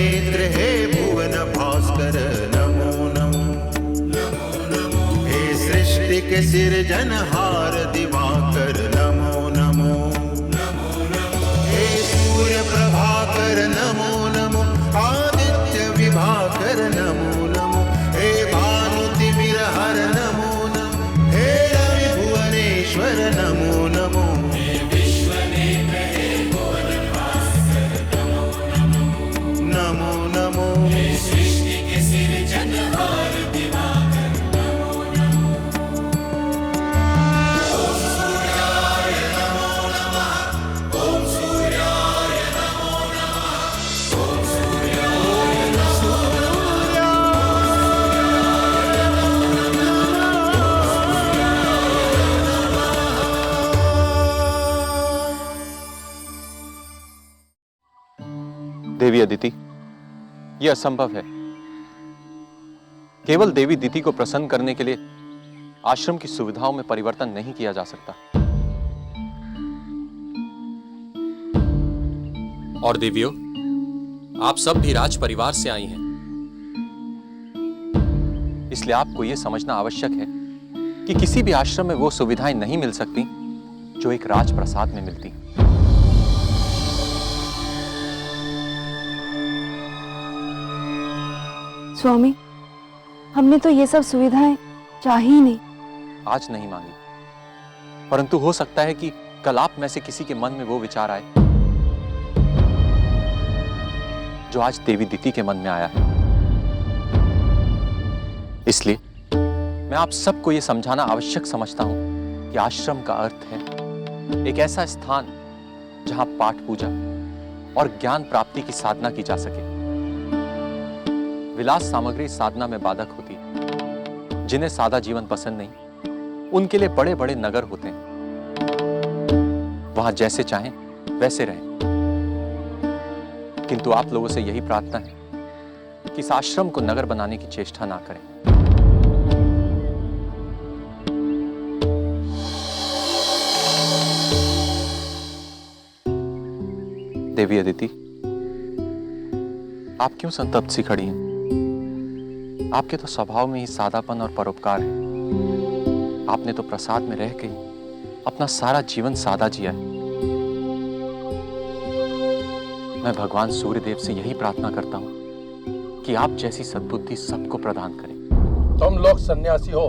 नेत्र हे भुवन भास्कर नमो नमो। हे सृष्टि के सिरजनहार दिवाकर नमो नमो। हे सूर्य प्रभाकर नमो नमो। आदित्य विभाकर नमो नमो। हे भानुतिमिरहर नमो नमो। हे रवि भुवनेश्वर नमो नमो। नमो नमो। सृष्टि के सिरजनहार दिवाकर नमो नमो। ओम सूर्याय नमो नमः। ओम सूर्याय नमो नमः। ओम सूर्याय नमो देवी अदिति, यह असंभव है। केवल देवी दिति को प्रसन्न करने के लिए आश्रम की सुविधाओं में परिवर्तन नहीं किया जा सकता। और देवियों, आप सब भी राज परिवार से आई हैं, इसलिए आपको यह समझना आवश्यक है कि किसी भी आश्रम में वो सुविधाएं नहीं मिल सकती जो एक राजप्रसाद में मिलती। स्वामी, हमने तो ये सब सुविधाएं चाही ही नहीं। आज नहीं मांगी, परंतु हो सकता है कि कल आप में से किसी के मन में वो विचार आए जो आज देवी दिति के मन में आया है। इसलिए मैं आप सबको यह समझाना आवश्यक समझता हूं कि आश्रम का अर्थ है एक ऐसा स्थान जहां पाठ पूजा और ज्ञान प्राप्ति की साधना की जा सके। विलास सामग्री साधना में बाधक होती है। जिन्हें सादा जीवन पसंद नहीं, उनके लिए बड़े बड़े नगर होते हैं, वहां जैसे चाहें वैसे रहें। किंतु आप लोगों से यही प्रार्थना है कि इस आश्रम को नगर बनाने की चेष्टा ना करें। देवी अदिति, आप क्यों संतप्त सी खड़ी हैं? आपके तो स्वभाव में ही सादापन और परोपकार है। आपने तो प्रसाद में रह के अपना सारा जीवन सादा जिया है। मैं भगवान सूर्यदेव से यही प्रार्थना करता हूं कि आप जैसी सद्बुद्धि सबको प्रदान करें। तुम लोग सन्यासी हो,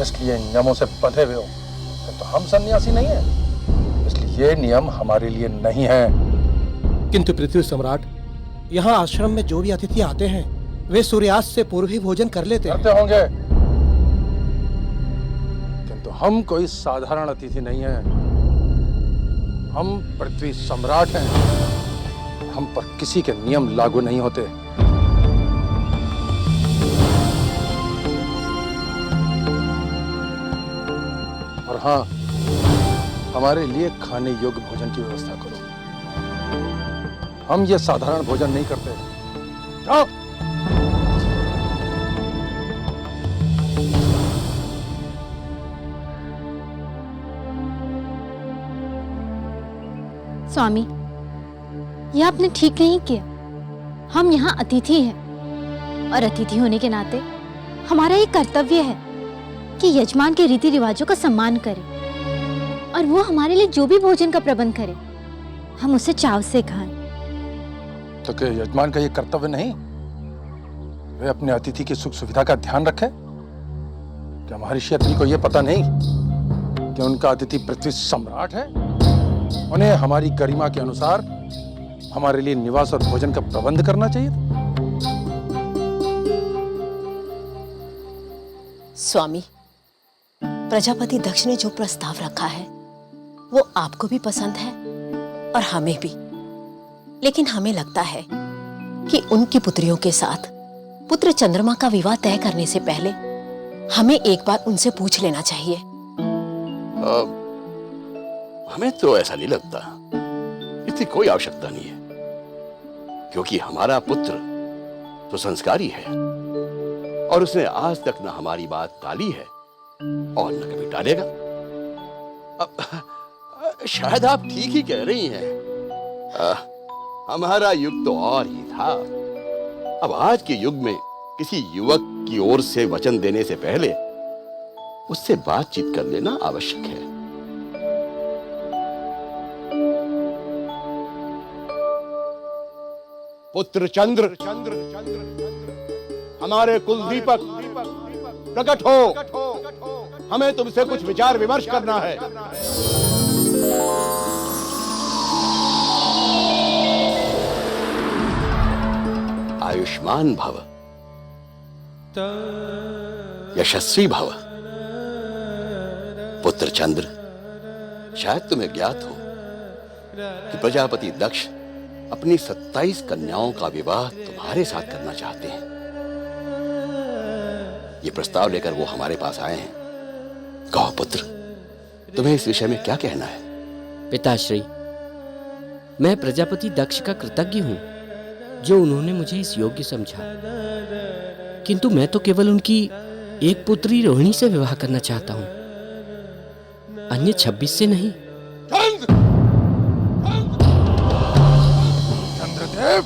इसलिए नियमों से बंधे हुए हो, तो हम सन्यासी नहीं हैं, इसलिए ये नियम हमारे लिए नहीं है। किंतु पृथ्वी सम्राट, यहाँ आश्रम में जो भी अतिथि आते हैं वे सूर्यास्त से पूर्व ही भोजन कर लेते होंगे, किंतु हम कोई साधारण अतिथि नहीं हैं। हम पृथ्वी सम्राट हैं। हम पर किसी के नियम लागू नहीं होते। और हाँ, हमारे लिए खाने योग्य भोजन की व्यवस्था करो। हम ये साधारण भोजन नहीं करते। जाओ। स्वामी, यह आपने ठीक नहीं किया। हम यहाँ अतिथि हैं और अतिथि होने के नाते हमारा ये कर्तव्य है कि यजमान के रीति रिवाजों का सम्मान करें और वो हमारे लिए जो भी भोजन का प्रबंध करे हम उसे चाव से खाएं। तो क्या यजमान का ये कर्तव्य नहीं? वे अपने अतिथि की सुख सुविधा का ध्यान रखे। क्या महर्षि अत्रि को यह पता नहीं कि उनका अतिथि पृथ्वी सम्राट है? उन्हें हमारी गरिमा के अनुसार हमारे लिए निवास और भोजन का प्रबंध करना चाहिए। स्वामी, प्रजापति दक्ष ने जो प्रस्ताव रखा है वो आपको भी पसंद है और हमें भी, लेकिन हमें लगता है कि उनकी पुत्रियों के साथ पुत्र चंद्रमा का विवाह तय करने से पहले हमें एक बार उनसे पूछ लेना चाहिए। हमें तो ऐसा नहीं लगता। इसकी कोई आवश्यकता नहीं है, क्योंकि हमारा पुत्र तो संस्कारी है और उसने आज तक न हमारी बात टाली है और न कभी टालेगा। शायद आप ठीक ही कह रही हैं। हमारा युग तो और ही था। था। अब आज के युग में किसी युवक की ओर से वचन देने से पहले उससे बातचीत कर लेना आवश्यक है। पुत्र चंद्र, हमारे कुल दीपक, प्रकट हो, हमें तुमसे कुछ विचार विमर्श करना है। आयुष्मान भव, यशस्वी भव। पुत्र चंद्र, शायद तुम्हें ज्ञात हो कि प्रजापति दक्ष अपनी 27 कन्याओं का विवाह तुम्हारे साथ करना चाहते हैं। ये प्रस्ताव लेकर वो हमारे पास आए हैं। कहो पुत्र, तुम्हें इस विषय में क्या कहना है? पिताश्री, मैं प्रजापति दक्ष का कृतज्ञ हूं जो उन्होंने मुझे इस योग्य समझा, किंतु मैं तो केवल उनकी एक पुत्री रोहिणी से विवाह करना चाहता हूं, अन्य 26 से नहीं। चंद्रदेव,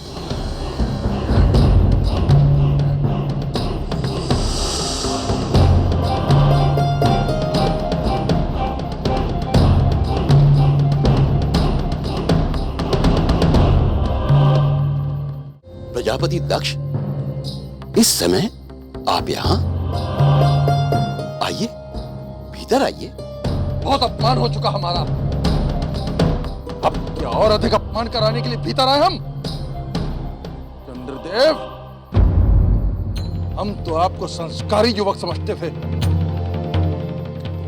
प्रजापति दक्ष, इस समय आप यहां? आइए, भीतर आइए। बहुत अपमान हो चुका हमारा। अब क्या और अधिक अपमान कराने के लिए भीतर आए हम? चंद्रदेव, हम तो आपको संस्कारी युवक समझते थे,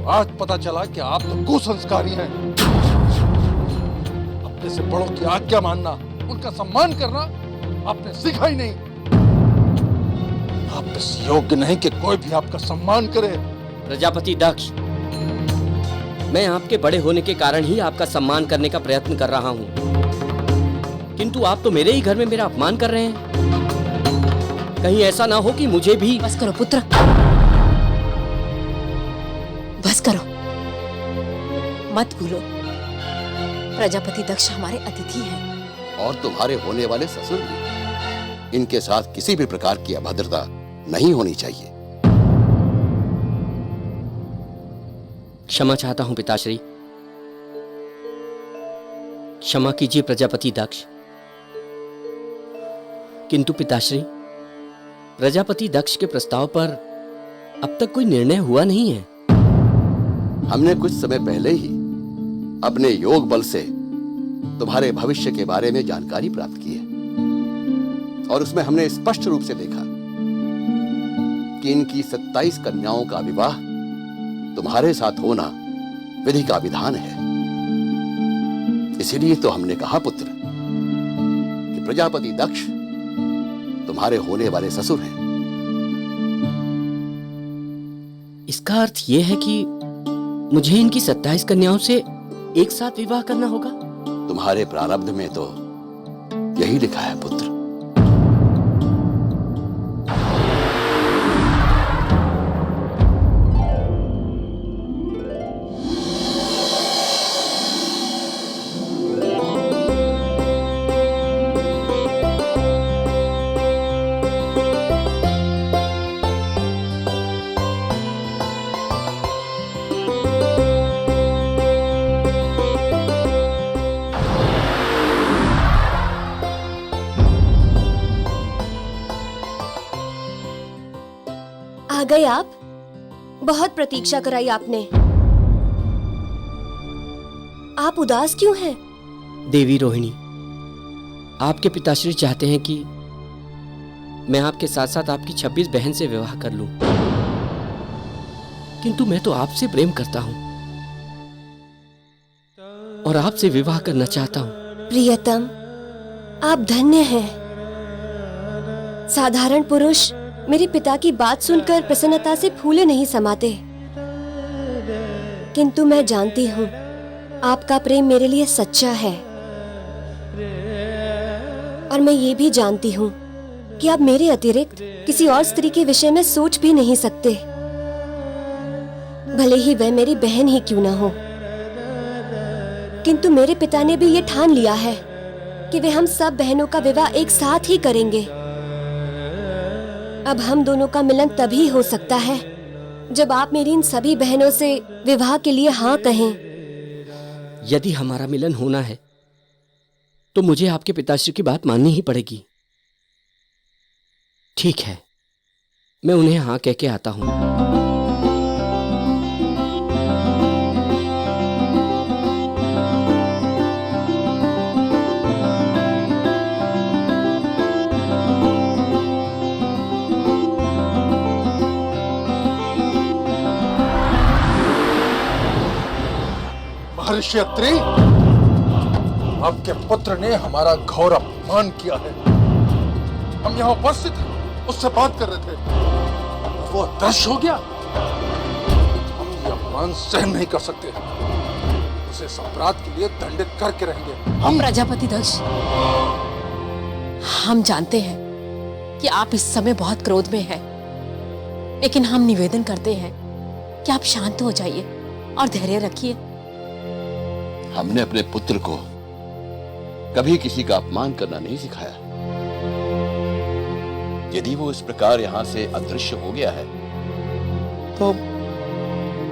आज पता चला कि आप तो कुसंस्कारी हैं। अपने से बड़ों की आज्ञा मानना, उनका सम्मान करना आपने सीखा ही नहीं। आप इस योग्य नहीं कि कोई भी आपका सम्मान करे। प्रजापति दक्ष, मैं आपके बड़े होने के कारण ही आपका सम्मान करने का प्रयत्न कर रहा हूं, किंतु आप तो मेरे ही घर में मेरा अपमान कर रहे हैं। कहीं ऐसा ना हो कि मुझे भी। बस करो पुत्र, बस करो, मत भूलो प्रजापति दक्ष हमारे अतिथि हैं और तुम्हारे होने वाले ससुर भी। इनके साथ किसी भी प्रकार की अभद्रता नहीं होनी चाहिए। क्षमा चाहता हूं पिताश्री, क्षमा कीजिए प्रजापति दक्ष। किंतु पिताश्री, प्रजापति दक्ष के प्रस्ताव पर अब तक कोई निर्णय हुआ नहीं है। हमने कुछ समय पहले ही अपने योग बल से तुम्हारे भविष्य के बारे में जानकारी प्राप्त की है और उसमें हमने स्पष्ट रूप से देखा कि इनकी 27 कन्याओं का विवाह तुम्हारे साथ होना विधि का विधान है। इसीलिए तो हमने कहा पुत्र कि प्रजापति दक्ष तुम्हारे होने वाले ससुर हैं। इसका अर्थ यह है कि मुझे इनकी 27 कन्याओं से एक साथ विवाह करना होगा? तुम्हारे प्रारब्ध में तो यही लिखा है पुत्र। आ गए आप? बहुत प्रतीक्षा कराई आपने। आप उदास क्यों हैं? देवी रोहिणी, आपके पिताश्री चाहते हैं कि मैं आपके साथ साथ आपकी 26 बहन से विवाह कर लूं, किंतु मैं तो आपसे प्रेम करता हूं और आपसे विवाह करना चाहता हूं। प्रियतम, आप धन्य हैं। साधारण पुरुष मेरे पिता की बात सुनकर प्रसन्नता से फूले नहीं समाते, किंतु मैं जानती हूँ आपका प्रेम मेरे लिए सच्चा है और मैं ये भी जानती हूँ कि आप मेरे अतिरिक्त किसी और स्त्री के विषय में सोच भी नहीं सकते, भले ही वह मेरी बहन ही क्यों ना हो। किंतु मेरे पिता ने भी ये ठान लिया है कि वे हम सब बहनों का विवाह एक साथ ही करेंगे। अब हम दोनों का मिलन तभी हो सकता है जब आप मेरी इन सभी बहनों से विवाह के लिए हाँ कहें। यदि हमारा मिलन होना है तो मुझे आपके पिताश्री की बात माननी ही पड़ेगी। ठीक है, मैं उन्हें हाँ कह के आता हूं। महर्षि अत्रि, आपके पुत्र ने हमारा घोर अपमान किया है। हम यहाँ उपस्थित हैं, उससे बात कर रहे थे, वो अदृश्य हो गया। हम ये अपमान सहन नहीं कर सकते, उसे सम्राट के लिए दंडित करके रहेंगे। हम प्रजापति दक्ष, हम जानते हैं कि आप इस समय बहुत क्रोध में हैं, लेकिन हम निवेदन करते हैं कि आप शांत हो जाइए और धैर्य रखिए। हमने अपने पुत्र को कभी किसी का अपमान करना नहीं सिखाया। यदि वो इस प्रकार यहां से अदृश्य हो गया है तो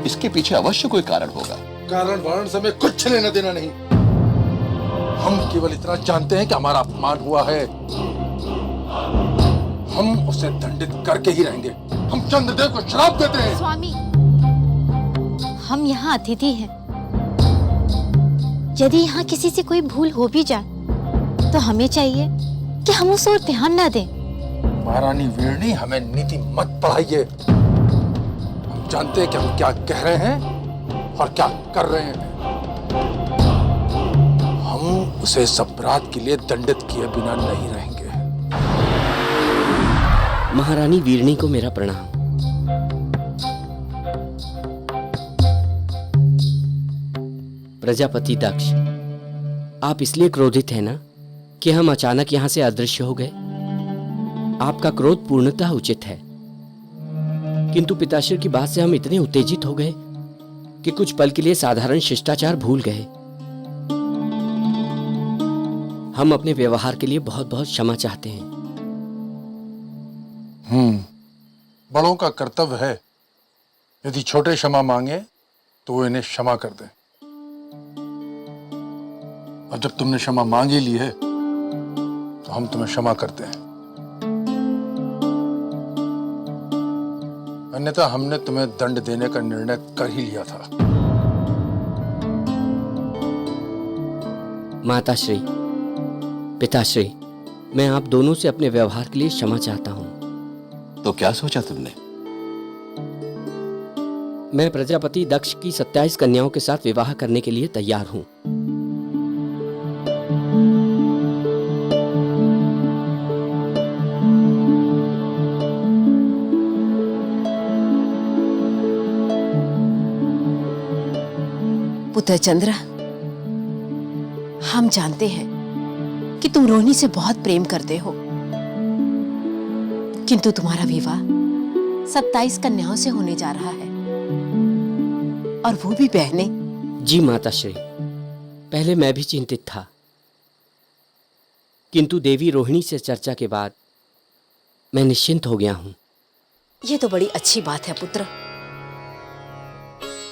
इसके पीछे अवश्य कोई कारण होगा। कारण वारण से हमें कुछ लेना देना नहीं। हम केवल इतना जानते हैं कि हमारा अपमान हुआ है, हम उसे दंडित करके ही रहेंगे। हम चंद्रदेव को श्राप देते हैं। स्वामी, हम यहाँ अतिथि हैं। यदि यहाँ किसी से कोई भूल हो भी जाए तो हमें चाहिए कि हम उस ओर ध्यान न दें। महारानी वीरणी, हमें नीति मत पढ़ाइए। हम जानते हैं कि हम क्या कह रहे हैं और क्या कर रहे हैं। हम उसे सम्राट के लिए दंडित किए बिना नहीं रहेंगे। महारानी वीरणी को मेरा प्रणाम। प्रजापति दक्ष, आप इसलिए क्रोधित हैं ना कि हम अचानक यहां से अदृश्य हो गए? आपका क्रोध पूर्णतः उचित है, किंतु पिताश्री की बात से हम इतने उत्तेजित हो गए कि कुछ पल के लिए साधारण शिष्टाचार भूल गए। हम अपने व्यवहार के लिए बहुत बहुत क्षमा चाहते हैं। बड़ों का कर्तव्य है, यदि छोटे क्षमा मांगे तो वो इन्हें क्षमा कर दें। और जब तुमने क्षमा मांग ही ली है तो हम तुम्हें क्षमा करते हैं। अन्यथा हमने तुम्हें दंड देने का निर्णय कर ही लिया था। माताश्री, पिताश्री, मैं आप दोनों से अपने व्यवहार के लिए क्षमा चाहता हूं। तो क्या सोचा तुमने? मैं प्रजापति दक्ष की 27 कन्याओं के साथ विवाह करने के लिए तैयार हूं। पुत्र चंद्र, हम जानते हैं कि तुम रोहिणी से बहुत प्रेम करते हो, किंतु तुम्हारा विवाह 27 कन्याओं से होने जा रहा है, और वो भी बहनें। जी माताश्री, पहले मैं भी चिंतित था, किंतु देवी रोहिणी से चर्चा के बाद मैं निश्चिंत हो गया हूं। ये तो बड़ी अच्छी बात है पुत्र,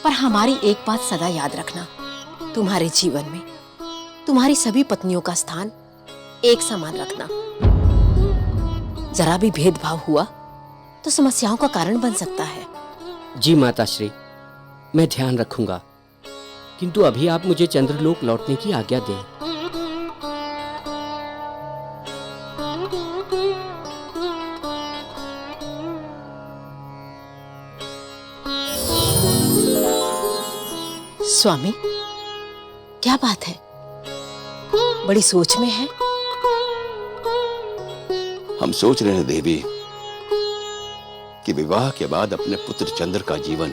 पर हमारी एक बात सदा याद रखना, तुम्हारे जीवन में तुम्हारी सभी पत्नियों का स्थान एक समान रखना। जरा भी भेदभाव हुआ तो समस्याओं का कारण बन सकता है। जी माताश्री, मैं ध्यान रखूंगा, किंतु अभी आप मुझे चंद्रलोक लौटने की आज्ञा दें। स्वामी, क्या बात है? बड़ी सोच में है। हम सोच रहे हैं देवी कि विवाह के बाद अपने पुत्र चंद्र का जीवन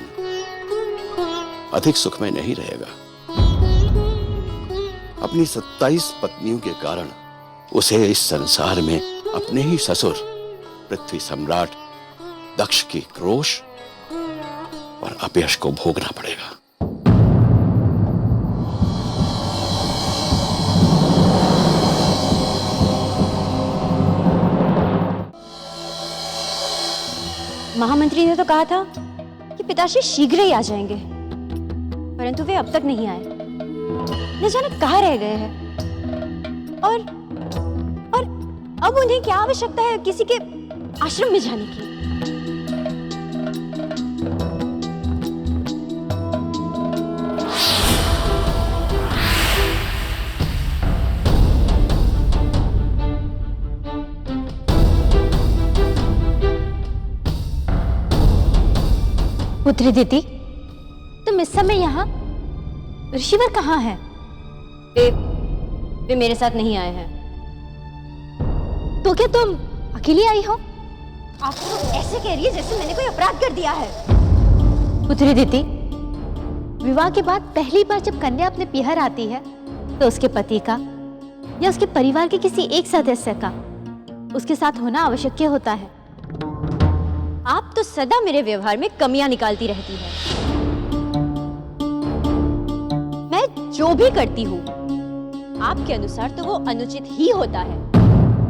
अधिक सुखमय नहीं रहेगा। अपनी 27 पत्नियों के कारण उसे इस संसार में अपने ही ससुर पृथ्वी सम्राट दक्ष की क्रोश और अपयश को भोगना पड़ेगा। महामंत्री ने तो कहा था कि पिताश्री शीघ्र ही आ जाएंगे, परंतु वे अब तक नहीं आए। न जाने कहाँ रह गए हैं। और अब उन्हें क्या आवश्यकता है किसी के आश्रम में जाने की? पुत्री दीदी, तुम इस समय यहाँ? ऋषिवर कहाँ है? वे मेरे साथ नहीं आए हैं। तो क्या तुम अकेली आई हो? आप तो ऐसे कह रही है जैसे मैंने कोई अपराध कर दिया है। पुत्री दीदी, विवाह के बाद पहली बार जब कन्या अपने पिहर आती है तो उसके पति का या उसके परिवार के किसी एक सदस्य का उसके साथ होना आवश्यक होता है। आप तो सदा मेरे व्यवहार में कमियां निकालती रहती हैं। मैं जो भी करती हूँ आपके अनुसार तो वो अनुचित ही होता है।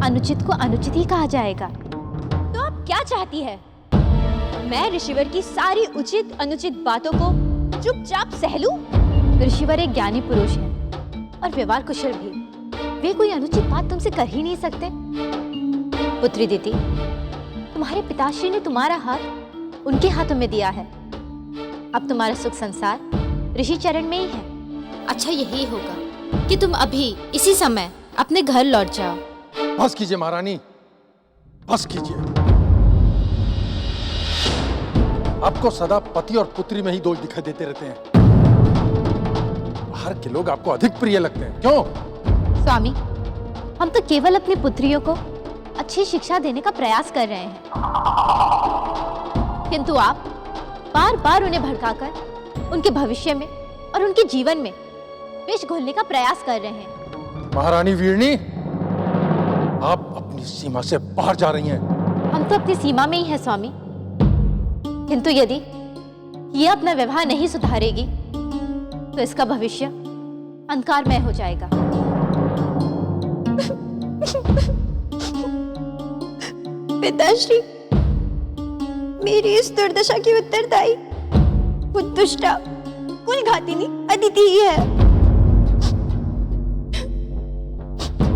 अनुचित को अनुचित ही कहा जाएगा। तो आप क्या चाहती है? मैं ऋषिवर की सारी उचित अनुचित बातों को चुपचाप सह लूं? ऋषिवर एक ज्ञानी पुरुष है और व्यवहार कुशल भी। वे कोई अनुचित बात तुमसे कर ही नहीं सकते। पुत्री दीदी, तुम्हारे पिताश्री ने तुम्हारा हाथ उनके हाथों में दिया है। अब तुम्हारा सुख संसार ऋषि चरण में ही है। अच्छा यही होगा कि तुम अभी इसी समय अपने घर लौट जाओ। बस कीजिए महारानी, बस कीजिए। आपको सदा पति और पुत्री में ही दोष दिखाई देते रहते हैं। बाहर के लोग आपको अधिक प्रिय लगते हैं, क्यों? स्वामी, हम तो केवल अपनी पुत्रियों को अच्छी शिक्षा देने का प्रयास कर रहे हैं, किंतु आप बार बार उन्हें भड़काकर उनके भविष्य में और उनके जीवन में विष घोलने का प्रयास कर रहे हैं। महारानी वीरनी, आप अपनी सीमा से बाहर जा रही हैं। हम तो अपनी सीमा में ही हैं स्वामी, किंतु यदि ये अपना व्यवहार नहीं सुधारेगी तो इसका भविष्य अंधकारमय हो जाएगा। पिताश्री, मेरी इस दुर्दशा की उत्तरदायी वो दुष्टा कुलघातिनी अदिति ही है।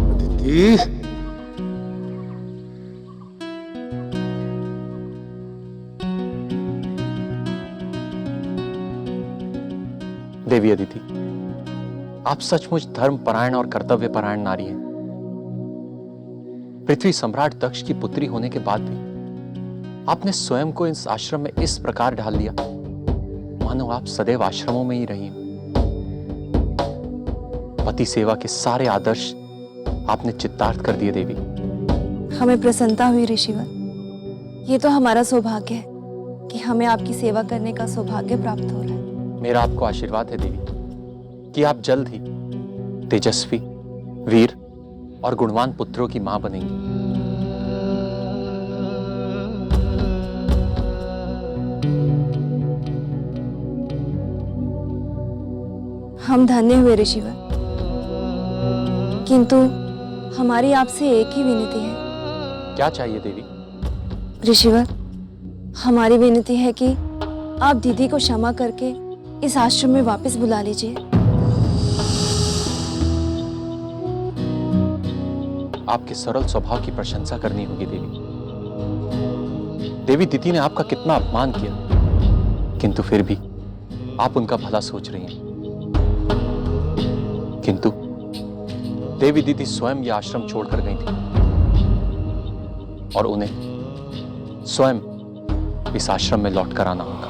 अदिति, देवी अदिति, आप सचमुच धर्मपरायण और कर्तव्यपरायण नारी हैं। पृथ्वी सम्राट दक्ष की पुत्री होने के बाद भी आपने स्वयं को इस आश्रम में इस प्रकार ढाल लिया मानो आप सदैव आश्रमों में ही रही हो। पति सेवा के सारे आदर्श आपने चित्तार्थ कर दिए देवी। हमें प्रसन्नता हुई ऋषिवर। ये तो हमारा सौभाग्य है कि हमें आपकी सेवा करने का सौभाग्य प्राप्त हो रहा है। मेरा आपको आशीर्वाद है देवी कि आप जल्द ही तेजस्वी, वीर और गुणवान पुत्रों की मां बनेंगी। हम धन्य हुए ऋषिवर, किंतु हमारी आपसे एक ही विनती है। क्या चाहिए देवी? ऋषिवर, हमारी विनती है कि आप दीदी को क्षमा करके इस आश्रम में वापस बुला लीजिए। आपके सरल स्वभाव की प्रशंसा करनी होगी देवी। देवी दीदी ने आपका कितना अपमान किया, किंतु फिर भी आप उनका भला सोच रही हैं। किंतु देवी दीदी स्वयं यह आश्रम छोड़कर गई थी और उन्हें स्वयं इस आश्रम में लौट कर आना होगा।